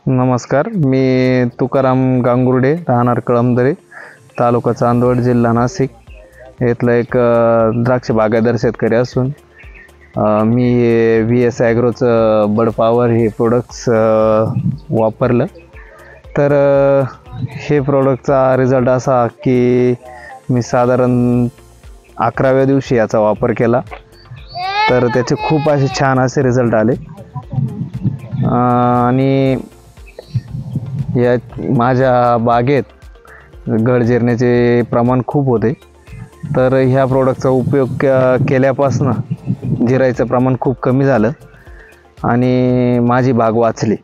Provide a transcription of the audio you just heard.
नमस्कार, मी तुकाराम गांगुर्डे, राहणार कळमदरे, तालुका चांदवड, जिल्हा नाशिक येथला एक द्राक्ष बागायतदार शेतकरी असून मी VS ॲग्रोचं बड पॉवर हे प्रोडक्ट्स वापरलं. तर हे प्रोडक्टचा रिझल्ट असा की मी साधारण 11व्या दिवशी याचा वापर केला, तर त्याचे खूप असे छान असे रिझल्ट आले. आणि या माझ्या बागेत गळ जिरण्याचे प्रमाण खूप होते, तर ह्या प्रोडक्टचा उपयोग केल्यापासून जिरायचं प्रमाण खूप कमी झालं आणि माझी बाग वाचली.